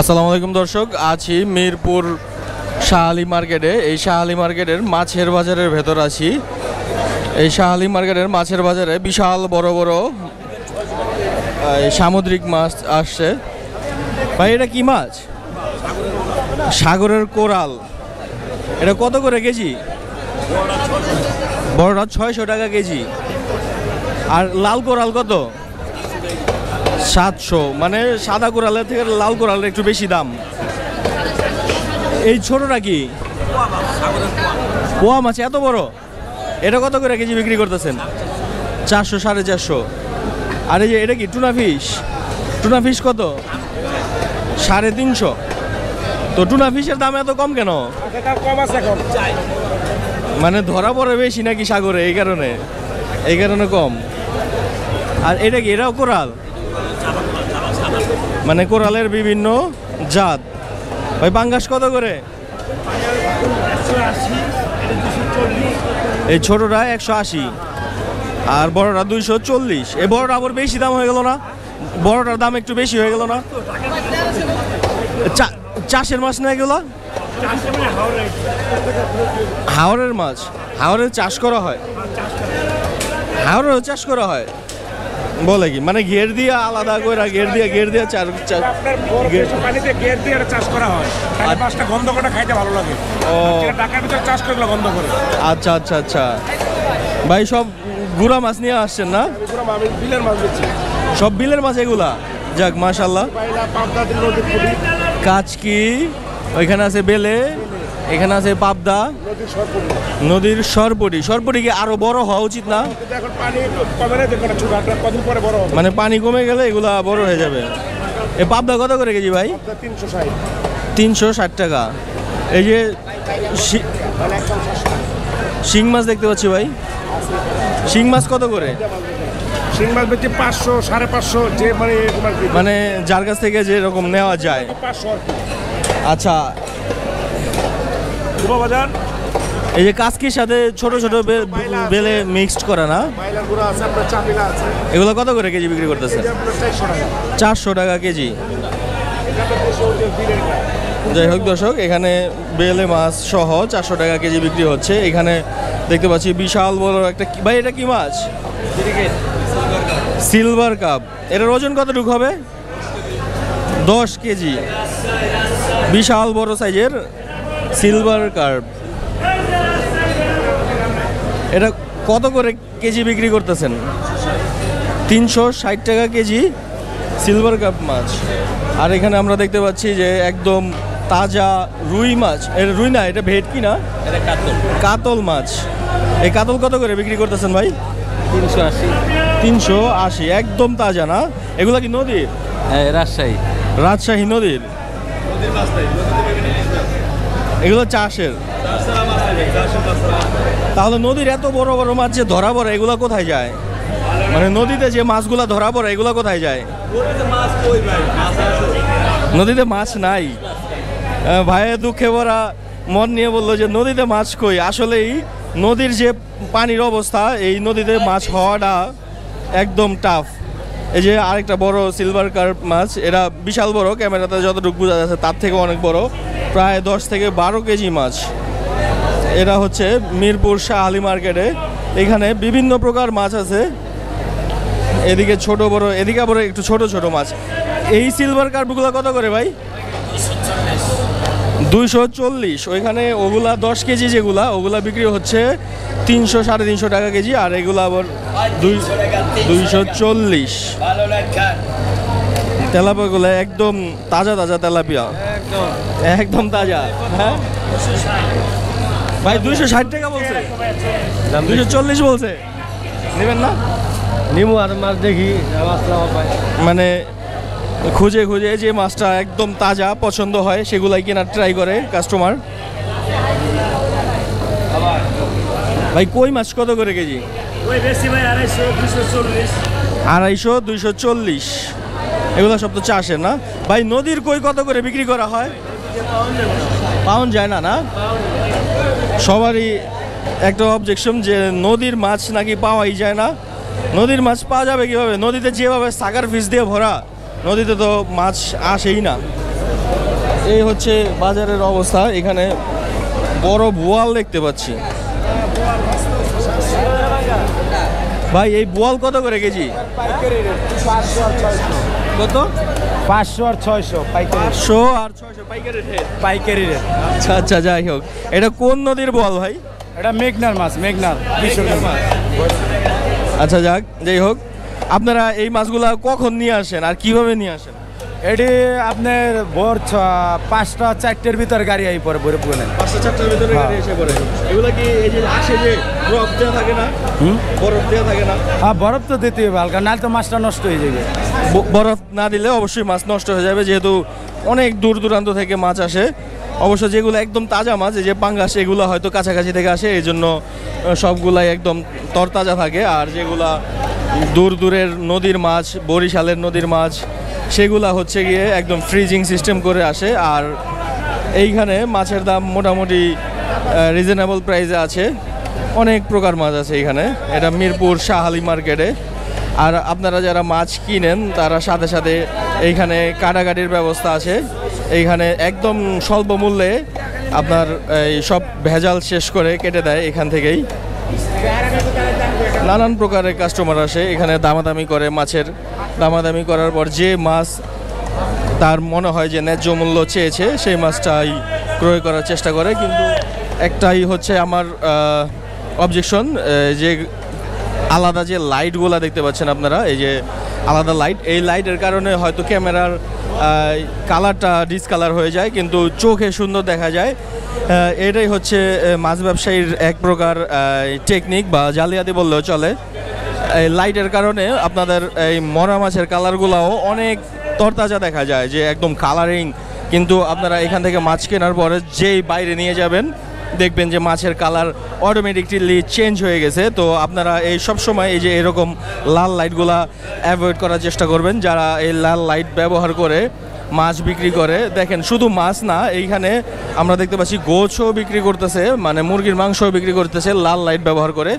আসসালামু আলাইকুম দর্শক, আছি মিরপুর শাহালি মার্কেটে। এই শাহালি মার্কেটের মাছের বাজারের ভেতর আছি। এই শাহালি মার্কেটের মাছের বাজারে বিশাল বড় বড় সামুদ্রিক মাছ আসছে। ভাই এটা কি মাছ? সাগরের কোরাল। এটা কত করে কেজি? বড়টা 600 টাকা কেজি। আর লাল কোরাল কত? 700। মানে সাদা কোরালের থেকে লাল কোরালের একটু বেশি দাম। এই ছোটটা কি? পোয়া মাছ এত বড়। এটা কত করে কেজি বিক্রি করতেছেন? 400 450। আর এই যে এটা কি টুনা ফিশ? টুনা ফিশ কত? 350। তো টুনা ফিশের দাম এত কম কেন? মানে ধরা পড়ে বেশি নাকি সাগরে, এই কারণে কম। আর এটা কি? এটাও কোরাল? মানে কোরালের বিভিন্ন জাত। ভাই পাঙ্গাস কত করে? এই ছোটটা 180 আর বড়টা 240। এই বড়টা আবার বেশি দাম হয়ে গেল না? বড়টার দাম একটু বেশি হয়ে গেল না? চাষের মাছ না এগুলো? হাওরের মাছ? হাওরের চাষ করা হয়? হাওরেরও চাষ করা হয় বলে কি? মানে ঘের দিয়ে আলাদা করে ঘের দিয়ে পানিতে ঘের দিয়ে চাষ করা হয়, মাছটা গন্ধ করে খাইতে ভালো লাগে। ঢাকার ভিতরে চাষ করে গন্ধ করে। আচ্ছা আচ্ছা আচ্ছা। ভাই সব গুড়া মাছ নিয়ে আসছেন না? বিলের মাছ দিচ্ছি, সব বিলের মাছ এগুলা? যাক মাশাআল্লাহ। কাচকি ওইখানে আছে, বেলে এখানে আছে, পাবদা, নদীর সরপুটি। সরপুটি কি আরো বড় হওয়া উচিত না? মানে পানি কমে গেলে এগুলা বড় হয়ে যাবে। এই পাবদা কত করে কেজি ভাই? 360 টাকা। এই যে শিং মাছ দেখতে পাচ্ছি ভাই, শিং মাছ কত করে? শিং মাছ বেশি 500 550, যে মানে যার কাছ থেকে যেরকম নেওয়া যায়। 500। আচ্ছা, এই যে কাচকির সাথে ছোট ছোট বেলে মিক্সড করা না, এগুলো কত করে কেজি বিক্রি করতেছে? 400 টাকা কেজি। যাই হোক দর্শক, এখানে বেলে মাছ সহ 400 টাকা কেজি বিক্রি হচ্ছে। এখানে দেখতে পাচ্ছি বিশাল বড় একটা, ভাই এটা কি মাছ? Silver cup. এটার ওজন কতটুকু হবে? 10 কেজি। বিশাল বড় সাইজের সিলভার কার্প। এটা কত করে কেজি বিক্রি করতেছেন? 360 টাকা কেজি সিলভার কাপ মাছ। আর এখানে আমরা দেখতে পাচ্ছি যে একদম তাজা রুই মাছ। এটা রুই না, এটা ভেটকি না, এটা কাতল। কাতল মাছ। এই কাতল কত করে বিক্রি করতেছেন ভাই? 380। একদম তাজা না? এগুলা কি নদীর? হ্যাঁ, রাজশাহী নদীর। এগুলো চাষের। তাহলে নদীর এত বড় বড় মাছ যে ধরা পড়ে, এগুলো কোথায় যায়? মানে নদীতে যে মাছগুলা ধরা পড়ে এগুলো কোথায় যায়? নদীতে মাছ নাই। ভাইয়ে দুঃখে ভরা মন নিয়ে বললো যে নদীতে মাছ কই। আসলেই নদীর যে পানির অবস্থা, এই নদীতে মাছ হওয়াটা একদম টাফ। এই যে আরেকটা বড় সিলভার কার্প মাছ, এটা বিশাল বড়, ক্যামেরাতে যতটুকু বোঝা যাচ্ছে তার থেকে অনেক বড়, প্রায় 10 থেকে 12 কেজি মাছ। এটা হচ্ছে মিরপুর শাহালি মার্কেটে। এখানে বিভিন্ন প্রকার মাছ আছে, এদিকে ছোট বড়, এদিকে আবার একটু ছোট ছোট মাছ। এই সিলভার কার্পগুলো কত করে ভাই? 240। ওইখানে ওগুলা 10 কেজি যেগুলা, ওগুলা বিক্রি হচ্ছে 300 350 টাকা কেজি। আর এগুলো আবার 240। তেলাপিয়াগুলো একদম তাজা তাজা তেলাপিয়া, একদম তাজা। হ্যাঁ ভাই 260 টাকা বলছে, 240 বলছে। নেবেন না? নিমু আর মাছ দেখি। মানে খুঁজে খুঁজে যে মাছটা একদম তাজা পছন্দ হয় সেগুলাই কেনার ট্রাই করে কাস্টমার। ভাই কই মাছ কত করে কেজি? 250 240। এগুলো সব তো চাষের না ভাই? নদীর কই কত করে বিক্রি করা হয়? পাউন্ড যায় না? না, সবারই একটা অবজেকশন যে নদীর মাছ নাকি পাওয়াই যায় না। নদীর মাছ পাওয়া যাবে কিভাবে? নদীতে যেভাবে সাগার ফিশ দিয়ে ভরা, নদীতে তো মাছ আসেই না। এই হচ্ছে বাজারের অবস্থা। এখানে বড় বোয়াল দেখতে পাচ্ছি। ভাই এই বোয়াল কত করে কেজি? কত? 500 আর 600 পাইকারি। 500 আর 600 পাইকারি রেট। পাইকারি রেট। আচ্ছা আচ্ছা, যাই হোক, এটা কোন নদীর বোয়াল ভাই? এটা মেঘনার মাছ, মেঘনার। আচ্ছা যাক, যাই হোক, আপনারা এই মাছগুলা কখন নিয়ে আসেন আর কিভাবে নিয়ে আসেন? এটি আপনার ভোর 5টা 4টের ভিতর গাড়ি আই পরে ভরে পুনে 5টা 4টার ভিতরে গাড়ি এসে পড়ে। এগুলা কি এই যে আসে যে বরফ দেওয়া থাকে না? বরফ দেওয়া থাকে না? হ্যাঁ, বরফ তো দিতে হবে হালকা, নাহলে তো মাছটা নষ্ট হয়ে যাবে। বরফ না দিলে অবশ্যই মাছ নষ্ট হয়ে যাবে, যেহেতু অনেক দূর দূরান্ত থেকে মাছ আসে। অবশ্য যেগুলো একদম তাজা মাছ, এই যে পাঙ্গাস, এগুলো হয়তো কাছাকাছি থেকে আসে, এই জন্য সবগুলাই একদম তরতাজা থাকে। আর যেগুলা দূর দূরের নদীর মাছ, বরিশালের নদীর মাছ, সেগুলা হচ্ছে গিয়ে একদম ফ্রিজিং সিস্টেম করে আসে। আর এইখানে মাছের দাম মোটামুটি রিজনেবল প্রাইসে আছে। অনেক প্রকার মাছ আছে এখানে। এটা মিরপুর শাহালি মার্কেটে। আর আপনারা যারা মাছ কিনেন তারা সাথে সাথে এইখানে কাটাকাটির ব্যবস্থা আছে। এইখানে একদম স্বল্প মূল্যে আপনার এই সব ভেজাল শেষ করে কেটে দেয় এখান থেকেই। নানান প্রকারের কাস্টমার আসে এখানে, দামাদামি করে। মাছের দামাদামি করার পর যে মাছ তার মনে হয় যে ন্যায্য মূল্য চেয়েছে, সেই মাছটাই ক্রয় করার চেষ্টা করে। কিন্তু একটাই হচ্ছে আমার অবজেকশন, যে আলাদা যে লাইটগুলো দেখতে পাচ্ছেন আপনারা, এই যে আলাদা লাইট, এই লাইটের কারণে হয়তো ক্যামেরার কালারটা ডিসকালার হয়ে যায়, কিন্তু চোখে সুন্দর দেখা যায়। এটাই হচ্ছে মাছ ব্যবসায়ীর এক প্রকার টেকনিক বা জালিয়াতি বললেও চলে। এই লাইটের কারণে আপনাদের এই মরা মাছের কালারগুলোও অনেক তরতাজা দেখা যায়, যে একদম কালারিং। কিন্তু আপনারা এখান থেকে মাছ কেনার পরে যেই বাইরে নিয়ে যাবেন, দেখবেন যে মাছের কালার অটোমেটিকলি চেঞ্জ হয়ে গেছে। তো আপনারা এই সব সময় এই যে এরকম লাল লাইটগুলা অ্যাভয়েড করার চেষ্টা করবেন। যারা এই লাল লাইট ব্যবহার করে মাছ বিক্রি করে, দেখেন শুধু মাছ না, এইখানে আমরা দেখতে পাচ্ছি গোছও বিক্রি করতেছে, মানে মুরগির মাংসও বিক্রি করতেছে লাল লাইট ব্যবহার করে।